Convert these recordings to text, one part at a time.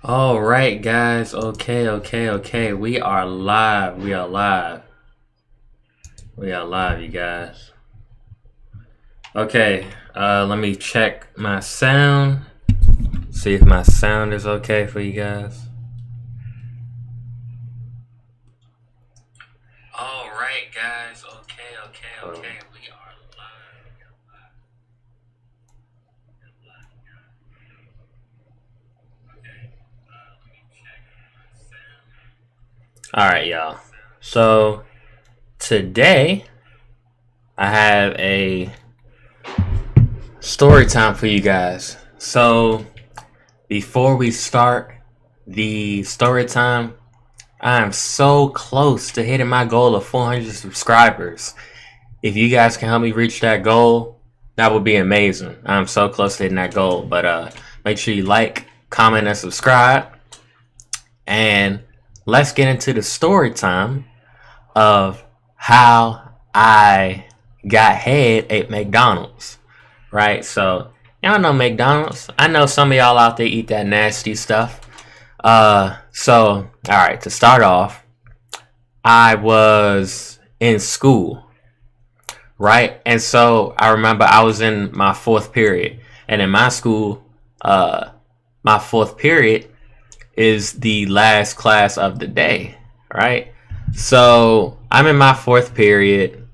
All right, guys. Okay. We are live. We are live. We are live, you guys. Okay. Let me check my sound. See if my sound is okay for you guys. All right, guys. Okay. We are live. Okay. Let me check my sound. All right, y'all. So today I have a story time for you guys. So before we start the story time, I am so close to hitting my goal of 400 subscribers. If you guys can help me reach that goal, that would be amazing. I'm so close to hitting that goal. But make sure you like, comment, and subscribe. And let's get into the story time of how I got head at McDonald's. Right? So y'all know McDonald's. I know some of y'all out there eat that nasty stuff. All right, to start off, I was in school, right? And so I remember I was in my fourth period, and in my school, my fourth period is the last class of the day, right? So I'm in my fourth period,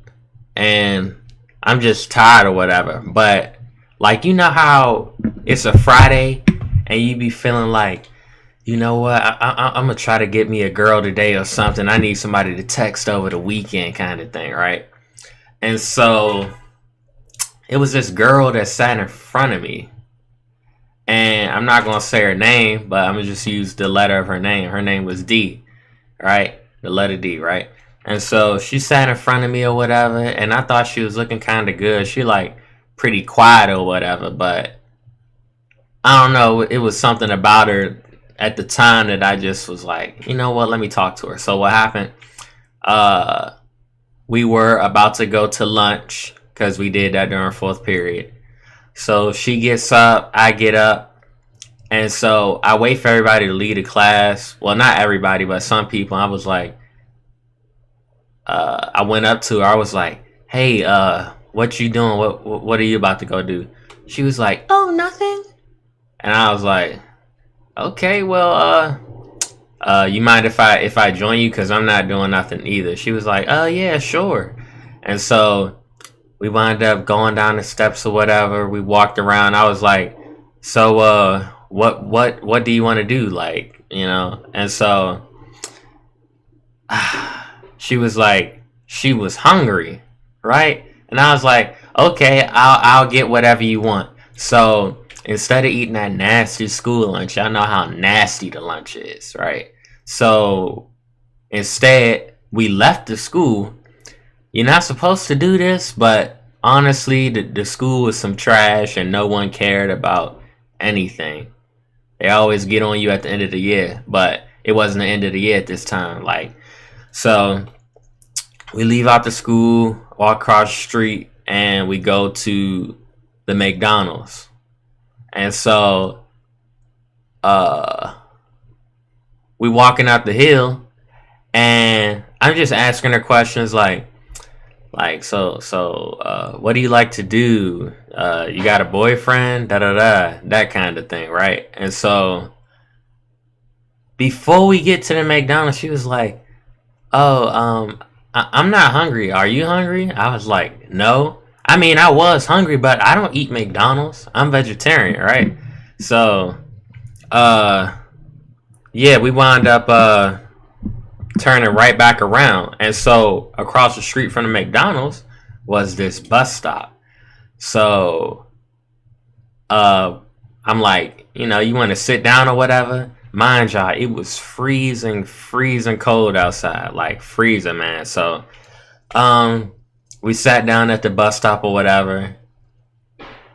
and I'm just tired or whatever. But like, you know how it's a Friday, and you be feeling like, you know what? I'm gonna try to get me a girl today or something. I need somebody to text over the weekend, kind of thing, right? And so it was this girl that sat in front of me, and I'm not gonna say her name, but I'm gonna just use the letter of her name. Her name was D, right? The letter D, right? And so she sat in front of me or whatever, and I thought she was looking kind of good. She like pretty quiet or whatever, but I don't know. It was something about her at the time that I just was like, you know what? Let me talk to her. So what happened? Uh, we were about to go to lunch because we did that during fourth period. So she gets up, I get up, and so I wait for everybody to leave the class. Well, not everybody, but some people. I was like, I went up to her. I was like, "Hey, what you doing? What are you about to go do?" She was like, "Oh, nothing." And I was like, "Okay, well, you mind if I join you? Cause I'm not doing nothing either." She was like, "Oh yeah, sure." And so we wound up going down the steps or whatever. We walked around. I was like, "So, what do you want to do?" Like, you know. And so she was like, she was hungry, right? And I was like, "Okay, I'll get whatever you want." So instead of eating that nasty school lunch, y'all know how nasty the lunch is, right? So instead, we left the school. You're not supposed to do this, but honestly, the school was some trash and no one cared about anything. They always get on you at the end of the year, but it wasn't the end of the year at this time. Like, so we leave out the school, walk across the street, and we go to the McDonald's. And so, uh, we walking out the hill, and I'm just asking her questions like, what do you like to do? You got a boyfriend? Da da da, that kind of thing, right? And so before we get to the McDonald's, she was like, "Oh, I'm not hungry. Are you hungry?" I was like, "No." I mean, I was hungry, but I don't eat McDonald's. I'm vegetarian, right? So, uh, yeah, we wound up turning right back around, and so across the street from the McDonald's was this bus stop. So, uh, I'm like, you want to sit down or whatever? Mind y'all, it was freezing cold outside, like freezing, man. So, um, we sat down at the bus stop or whatever,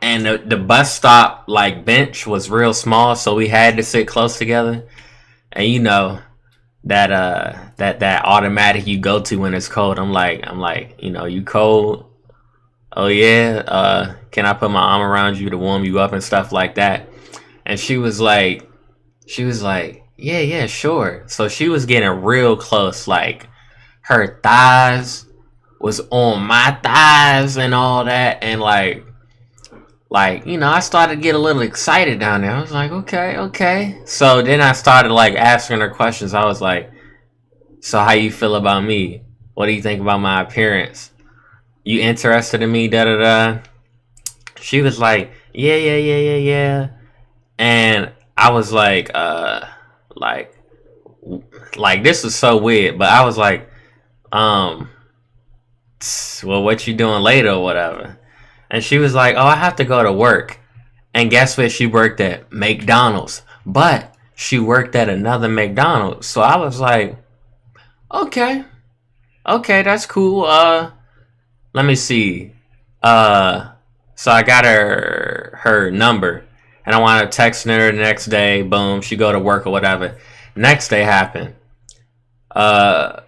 and the bus stop like bench was real small, so we had to sit close together. And that automatic you go to when it's cold. I'm like, you cold? Oh yeah. Can I put my arm around you to warm you up and stuff like that? And She was like, yeah, yeah, sure. So she was getting real close. Like, her thighs was on my thighs and all that. And I started to get a little excited down there. I was like, okay, okay. So then I started like asking her questions. I was like, so how you feel about me? What do you think about my appearance? You interested in me? Da da da. She was like, yeah, yeah, yeah, yeah, yeah. And I was like, like this was so weird. But I was like, um, well, what you doing later or whatever? And she was like, oh, I have to go to work. And guess what? She worked at McDonald's, but she worked at another McDonald's. So I was like, okay, okay, that's cool. Let me see. Uh, so I got her number, and I wound up texting her the next day. Boom, she go to work or whatever. Next day happened. Uh,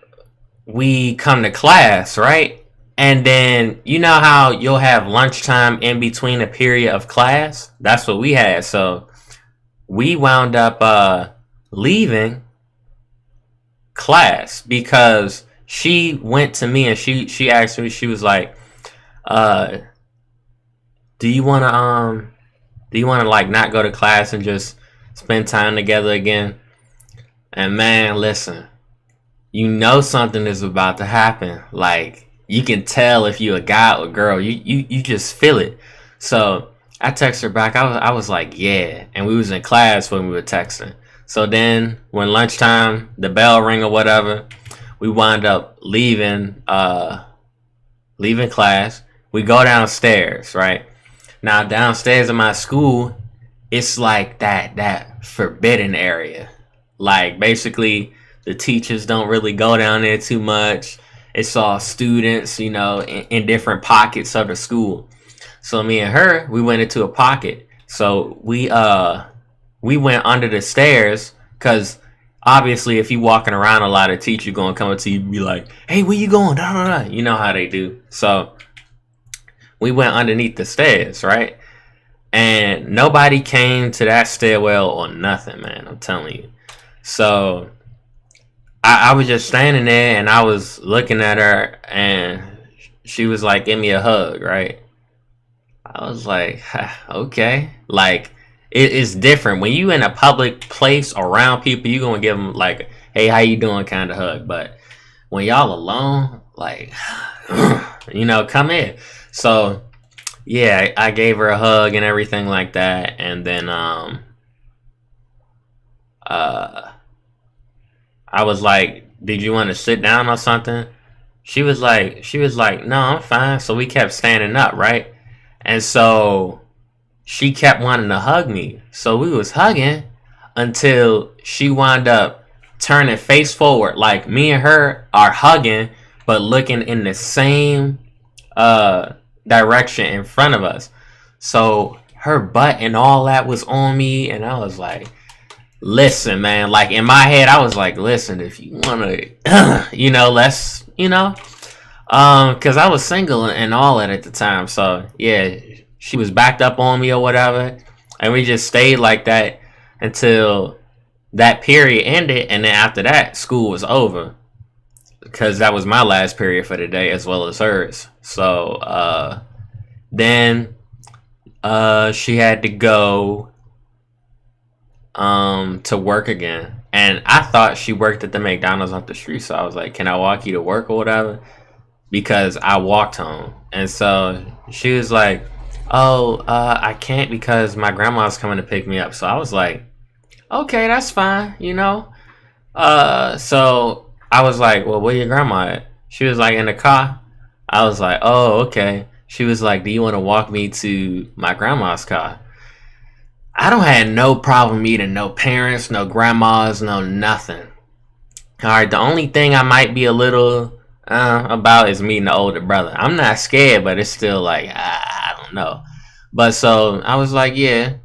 we come to class, right? And then you know how you'll have lunchtime in between a period of class? That's what we had. So we wound up leaving class because she went to me and she asked me, she was like, uh, do you wanna like not go to class and just spend time together again? And man, listen, you know something is about to happen. Like you can tell if you a guy or girl. You just feel it. So I text her back. I was like, yeah. And we was in class when we were texting. So then when lunchtime, the bell ring or whatever, we wind up leaving class. We go downstairs, right? Now downstairs in my school, it's like that forbidden area. Like basically the teachers don't really go down there too much. It's all students, in different pockets of the school. So me and her, we went into a pocket. So we went under the stairs because obviously if you walking around a lot, of teacher gonna come up to you and be like, hey, where you going? Da, da, da. You know how they do. So we went underneath the stairs, right? And nobody came to that stairwell or nothing, man. I'm telling you. So I was just standing there and I was looking at her and she was like, give me a hug, right? I was like, okay. Like, it's different. When you in a public place around people, you're going to give them like, hey, how you doing kind of hug. But when y'all alone, like, come in. So, yeah, I gave her a hug and everything like that. And then, I was like, did you want to sit down or something? She was like, no, I'm fine. So we kept standing up, right? And so she kept wanting to hug me. So we was hugging until she wound up turning face forward. Like me and her are hugging, but looking in the same direction in front of us. So her butt and all that was on me. And I was like, listen, man, like in my head, I was like, listen, if you want to, let's, because I was single and all that at the time. So yeah, she was backed up on me or whatever. And we just stayed like that until that period ended. And then after that, school was over because that was my last period for the day as well as hers. So then she had to go to work again, and I thought she worked at the McDonald's up the street, so I was like, can I walk you to work or whatever, because I walked home. And so she was like, oh, I can't because my grandma's coming to pick me up. So I was like, okay, that's fine, so I was like, well, where your grandma at? She was like, in the car. I was like, oh, okay. She was like, do you want to walk me to my grandma's car? I don't have no problem meeting no parents, no grandmas, no nothing. All right, the only thing I might be a little about is meeting the older brother. I'm not scared, but it's still like, I don't know. But so I was like, yeah.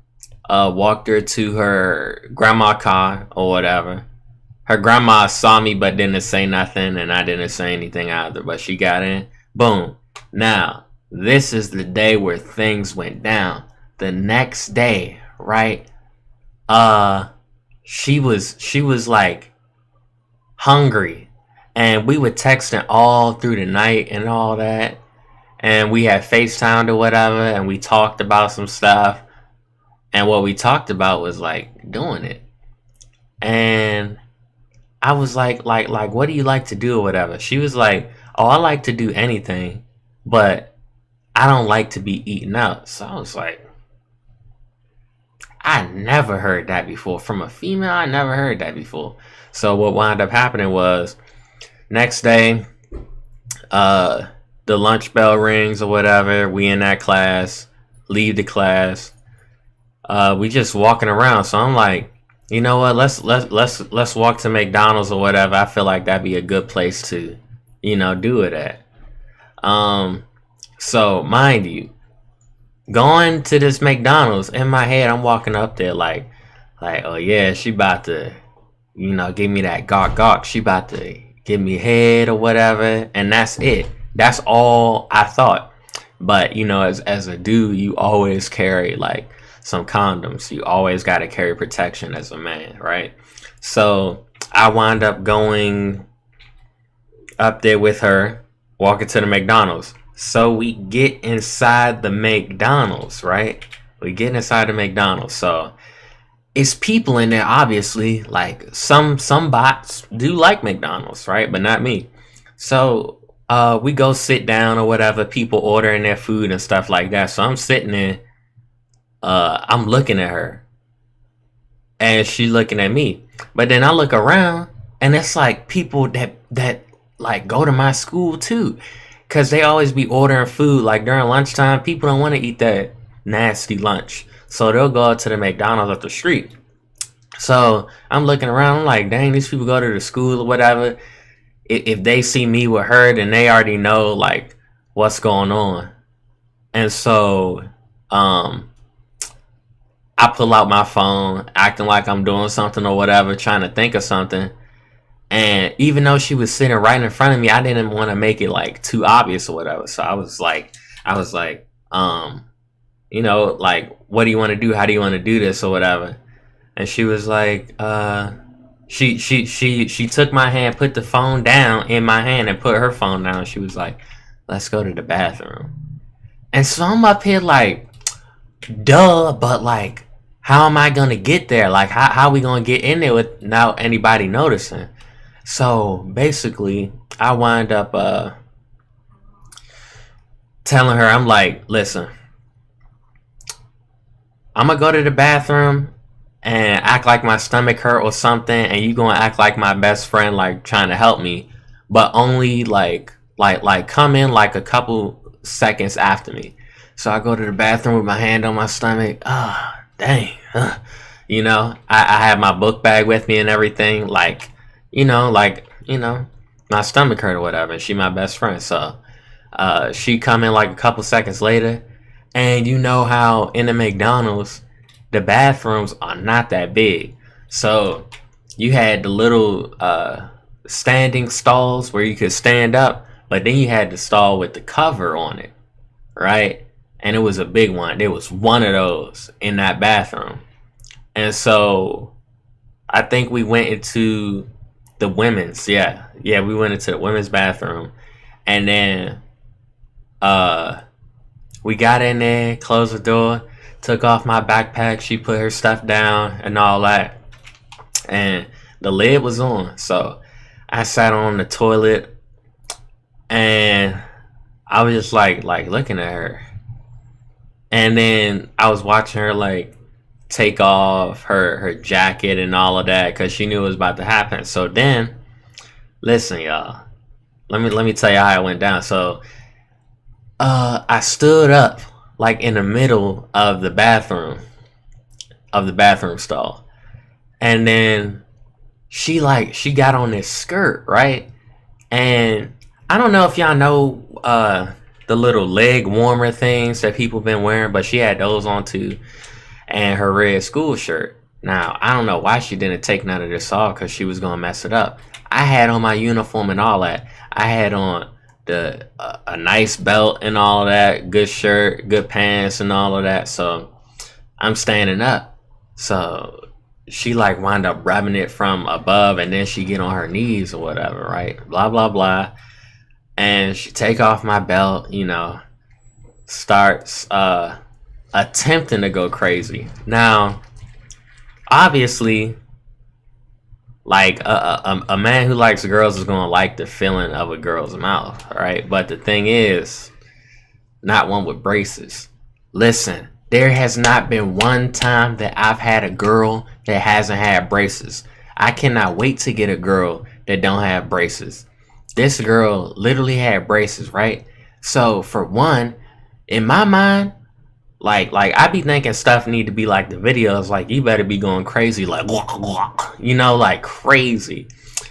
Walked her to her grandma car or whatever. Her grandma saw me but didn't say nothing, and I didn't say anything either. But she got in. Boom. Now, this is the day where things went down. The next day, right? she was like hungry, and we were texting all through the night and all that, and we had FaceTimed or whatever, and we talked about some stuff, and what we talked about was like doing it. And I was like, what do you like to do or whatever? She was like, oh, I like to do anything, but I don't like to be eaten out. So I was like, I never heard that before from a female. I never heard that before. So what wound up happening was, next day, uh, the lunch bell rings or whatever. We in that class, leave the class. We just walking around. So I'm like, you know what? Let's walk to McDonald's or whatever. I feel like that'd be a good place to, do it at. Um, so mind you, going to this McDonald's, in my head, I'm walking up there like, oh yeah, she about to, give me that gawk gawk. She about to give me head or whatever, and that's it. That's all I thought. But as a dude, you always carry like some condoms. You always got to carry protection as a man, right? So I wind up going up there with her, walking to the McDonald's. So we get inside the McDonald's, right? We get inside the McDonald's. So it's people in there, obviously. Like some bots do like McDonald's, right? But not me. So we go sit down or whatever. People ordering their food and stuff like that. So I'm sitting there. I'm looking at her, and she looking at me. But then I look around, and it's like people that like go to my school too, cause they always be ordering food like during lunchtime. People don't want to eat that nasty lunch, so they'll go out to the McDonald's up the street. So I'm looking around. I'm like, dang, these people go to the school or whatever. If they see me with her, then they already know like what's going on. And so I pull out my phone, acting like I'm doing something or whatever, trying to think of something. And even though she was sitting right in front of me, I didn't want to make it like too obvious or whatever. So I was like, like, what do you want to do? How do you want to do this or whatever? And she was like, she took my hand, put the phone down in my hand, and put her phone down. She was like, let's go to the bathroom. And so I'm up here like, duh, but like, how am I gonna get there? Like, how are we gonna get in there without anybody noticing? So basically, I wind up telling her, I'm like, listen, I'm gonna go to the bathroom and act like my stomach hurt or something, and you gonna act like my best friend, like trying to help me, but only like come in like a couple seconds after me. So I go to the bathroom with my hand on my stomach. Ah, dang. I have my book bag with me and everything. My stomach hurt or whatever. And she my best friend. So she come in like a couple seconds later. And you know how in the McDonald's, the bathrooms are not that big. So you had the little standing stalls where you could stand up. But then you had the stall with the cover on it. Right? And it was a big one. There was one of those in that bathroom. And so I think we went into the women's. Yeah, we went into the women's bathroom. And then we got in there, closed the door, took off my backpack. She put her stuff down and all that. And the lid was on. So I sat on the toilet, and I was just like looking at her. And then I was watching her like take off her jacket and all of that, because she knew it was about to happen. So then, listen, y'all. Let me tell you how it went down. So I stood up like in the middle of the bathroom stall. And then she got on this skirt, right? And I don't know if y'all know the little leg warmer things that people been wearing, but she had those on too, and her red school shirt. Now, I don't know why she didn't take none of this off, because she was gonna mess it up. I had on my uniform and all that. I had on a nice belt and all of that, good shirt, good pants and all of that. So I'm standing up. So she like wind up rubbing it from above, and then she get on her knees or whatever, right? Blah blah blah. And she take off my belt, starts attempting to go crazy. Now, obviously, like a man who likes girls is gonna like the feeling of a girl's mouth, right? But the thing is, not one with braces. Listen, there has not been one time that I've had a girl that hasn't had braces. I cannot wait to get a girl that don't have braces. This girl literally had braces, right? So for one, in my mind, like I be thinking stuff need to be like the videos, like you better be going crazy, like like crazy.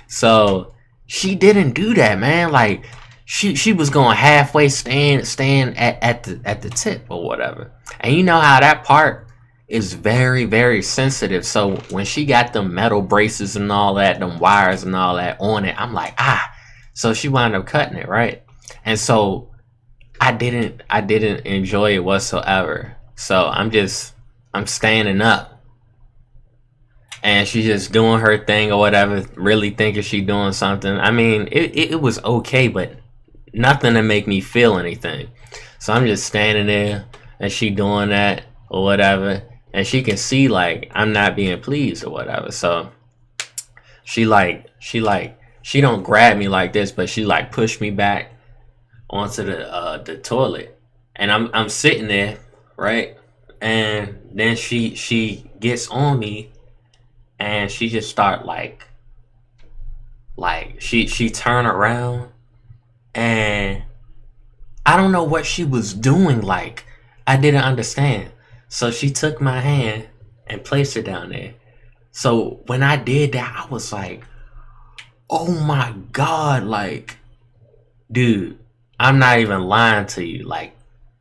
So she didn't do that, man. Like she was going halfway, stand at the tip or whatever. And you know how that part is very, very sensitive. So when she got them metal braces and all that, them wires and all that on it, I'm like, ah. So she wound up cutting it, right? And so I didn't enjoy it whatsoever. So I'm standing up, and she's just doing her thing or whatever, really thinking she doing something. I mean, it was okay, but nothing to make me feel anything. So I'm just standing there, and she doing that or whatever, and she can see like I'm not being pleased or whatever. So she don't grab me like this, but she like pushed me back onto the toilet, and I'm sitting there, right? And then she gets on me, and she just start like she turn around, and I don't know what she was doing. Like I didn't understand. So she took my hand and placed it down there. So when I did that, I was like, oh my God, like, dude, I'm not even lying to you. Like,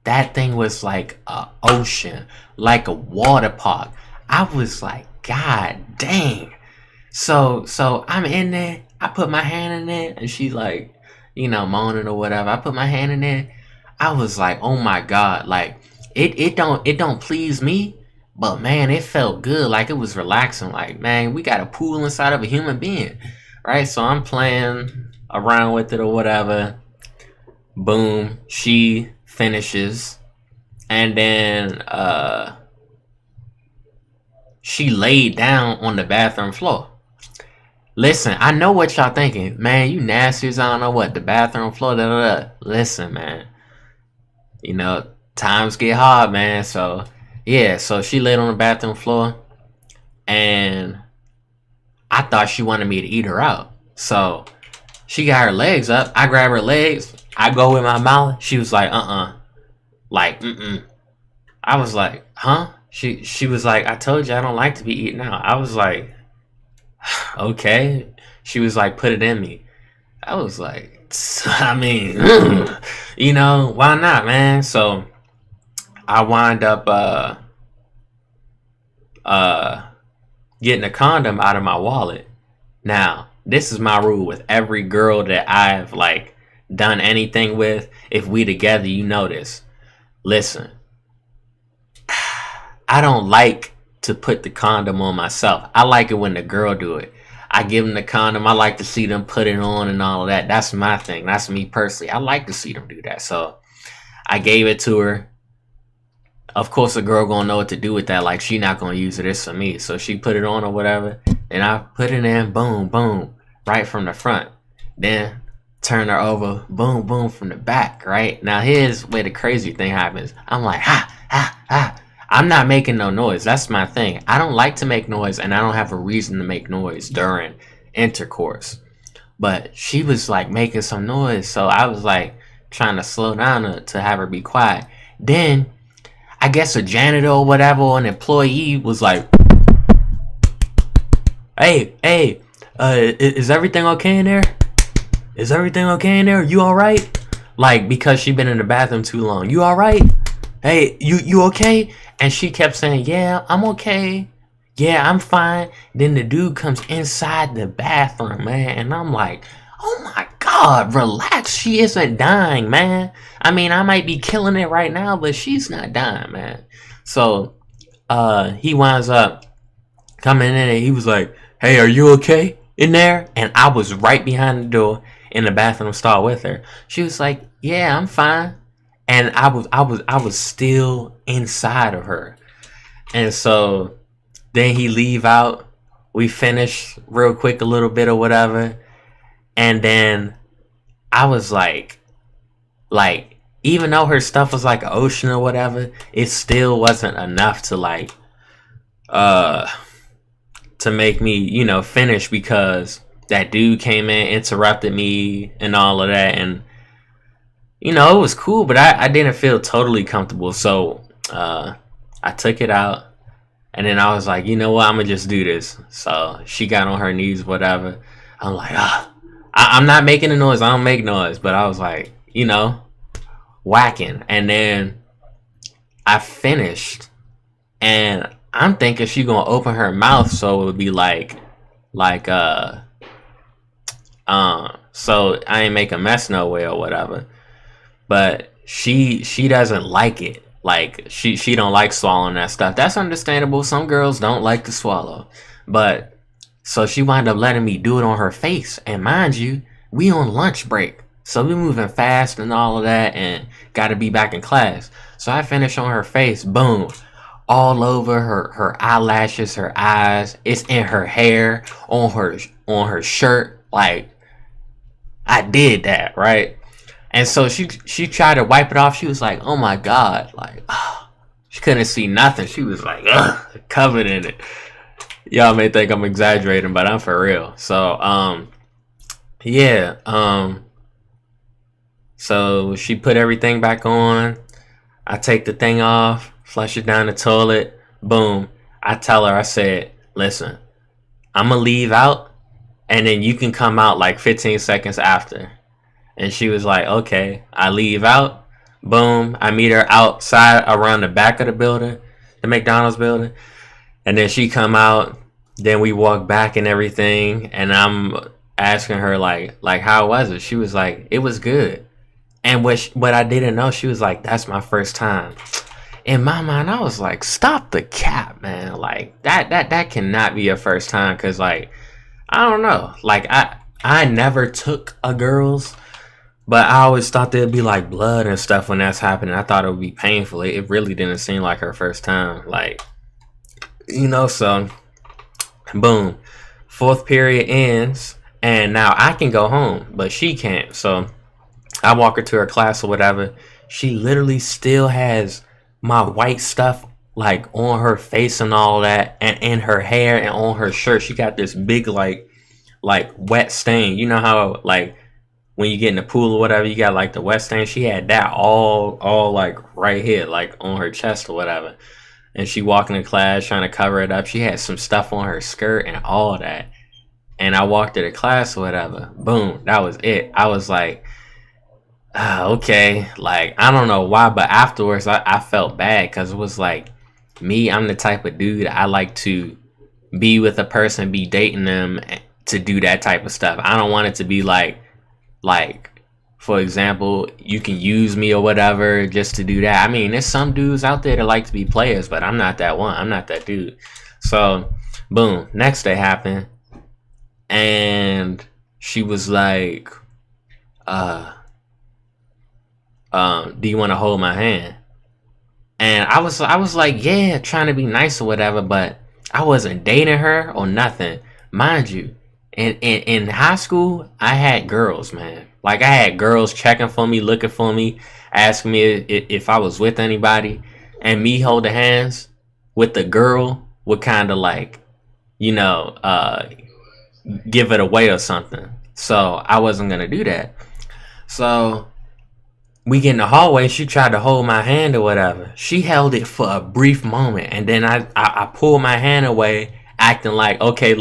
that thing was like a ocean, like a water park. I was like, God dang. So I'm in there. I put my hand in there, and she like, moaning or whatever. I put my hand in there. I was like, oh my God, like it don't please me, but man, it felt good. Like it was relaxing. Like, man, we got a pool inside of a human being, right? So I'm playing around with it or whatever. Boom, she finishes, and then she laid down on the bathroom floor. Listen, I know what y'all thinking, man. You nasty as I don't know what, the bathroom floor. Da, da, da. Listen, man. Times get hard, man. So yeah, so she laid on the bathroom floor, and I thought she wanted me to eat her out. So she got her legs up. I grab her legs. I go with my mouth. She was like, like, I was like, huh? She was like, I told you I don't like to be eaten out. I was like, okay. She was like, put it in me. I was like, I mean, why not, man? So I wind up getting a condom out of my wallet. Now, this is my rule with every girl that I've like done anything with. If we together, you know this. Listen, I don't like to put the condom on myself. I like it when the girl do it. I give them the condom. I like to see them put it on and all of that. That's my thing. That's me personally. I like to see them do that. So I gave it to her. Of course, a girl gonna know what to do with that. Like, she not gonna use it. It's for me. So she put it on or whatever, and I put it in. Boom, boom, right from the front. Then turn her over. Boom, boom, from the back. Right now, here's where the crazy thing happens. I'm like, ha, ha, ha. I'm not making no noise. That's my thing. I don't like to make noise, and I don't have a reason to make noise during intercourse. But she was like making some noise, so I was like trying to slow down to have her be quiet. Then I guess a janitor or whatever, or an employee was like, hey, is everything okay in there? Is everything okay in there? You all right? Like, because she been in the bathroom too long. You all right? Hey, you okay? And she kept saying, yeah, I'm okay. Yeah, I'm fine. Then the dude comes inside the bathroom, man. And I'm like, oh my God, relax. She isn't dying, man. I mean, I might be killing it right now, but she's not dying, man. So he winds up coming in, and he was like, "Hey, are you okay in there?" And I was right behind the door in the bathroom stall with her. She was like, "Yeah, I'm fine." And I was still inside of her. And so then he leave out. We finish real quick a little bit or whatever. And then I was like even though her stuff was like an ocean or whatever, it still wasn't enough to uh to make me, finish, because that dude came in, interrupted me and all of that. And it was cool, but I didn't feel totally comfortable. So I took it out, and then I was like, you know what, I'm gonna just do this. So she got on her knees, whatever. I'm like, I'm not making a noise. I don't make noise, but I was like, whacking. And then I finished, and I'm thinking she gonna open her mouth, so it would be like so I ain't make a mess no way or whatever. But she doesn't like it. Like she don't like swallowing that stuff. That's understandable. Some girls don't like to swallow. But so she wound up letting me do it on her face. And mind you, we on lunch break. So we moving fast and all of that, and gotta be back in class. So I finish on her face, boom. All over her eyelashes, her eyes. It's in her hair, on her shirt. Like, I did that, right? And so she tried to wipe it off. She was like, "Oh my god!" Like, she couldn't see nothing. She was like, covered in it. Y'all may think I'm exaggerating, but I'm for real. So yeah. So she put everything back on. I take the thing off, flush it down the toilet. Boom. I tell her, I said, "Listen, I'm gonna leave out, and then you can come out like 15 seconds after." And she was like, "Okay." I leave out. Boom. I meet her outside around the back of the building, the McDonald's building. And then she come out. Then we walk back and everything. And I'm asking her like how was it? She was like, "It was good." And what I didn't know, she was like, "That's my first time." In my mind, I was like, "Stop the cap, man. Like that cannot be your first time." Cause like, I don't know. Like I never took a girl's. But I always thought there'd be like blood and stuff when that's happening. I thought it would be painful. It really didn't seem like her first time. Like, so boom. Fourth period ends, and now I can go home, but she can't. So I walk her to her class or whatever. She literally still has my white stuff like on her face and all that, and in her hair and on her shirt. She got this big like wet stain. You know how like when you get in the pool or whatever, you got like the wet stain. She had that all like right here, like on her chest or whatever. And she walking to class trying to cover it up. She had some stuff on her skirt and all that. And I walked to the class or whatever. Boom, that was it. I was like, okay. Like, I don't know why, but afterwards I felt bad, because it was like, me, I'm the type of dude, I like to be with a person, be dating them to do that type of stuff. I don't want it to be like, for example, you can use me or whatever just to do that. I mean, there's some dudes out there that like to be players, but I'm not that one. I'm not that dude. So, boom, next day happened, and she was like, do you want to hold my hand? And I was like, yeah, trying to be nice or whatever, but I wasn't dating her or nothing. Mind you, in high school, I had girls, man. Like, I had girls checking for me, looking for me, asking me if I was with anybody. And me holding hands with the girl would kind of like, give it away or something. So I wasn't going to do that. So we get in the hallway. She tried to hold my hand or whatever. She held it for a brief moment. And then I pulled my hand away, acting like, okay,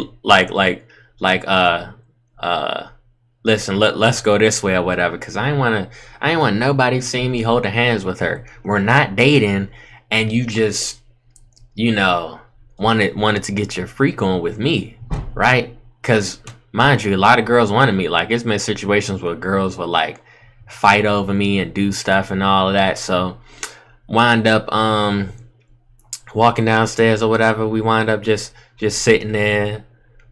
listen, let's go this way or whatever, because I ain't want nobody seeing me holding hands with her. We're not dating, and you just wanted to get your freak on with me, right? Because mind you, a lot of girls wanted me. Like, it's been situations where girls would like fight over me and do stuff and all of that. So wind up walking downstairs or whatever. We wind up just sitting there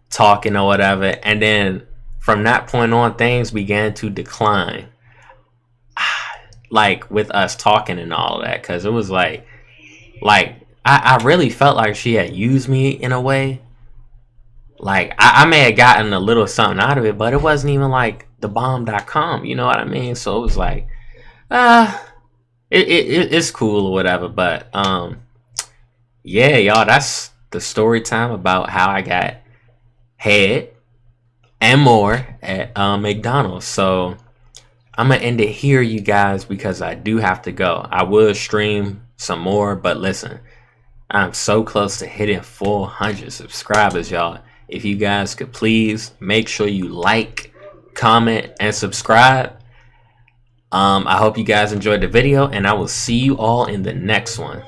talking or whatever, and then from that point on, things began to decline. Like with us talking and all of that, because it was I really felt like she had used me in a way. Like I may have gotten a little something out of it, but it wasn't even like thebomb.com, you know what I mean? So it was like, uh it's cool or whatever. But yeah, y'all, that's the story time about how I got head and more at McDonald's. So I'm gonna end it here, you guys, because I do have to go. I will stream some more, but listen, I'm so close to hitting 400 subscribers, y'all. If you guys could please make sure you like, comment, and subscribe. I hope you guys enjoyed the video, and I will see you all in the next one.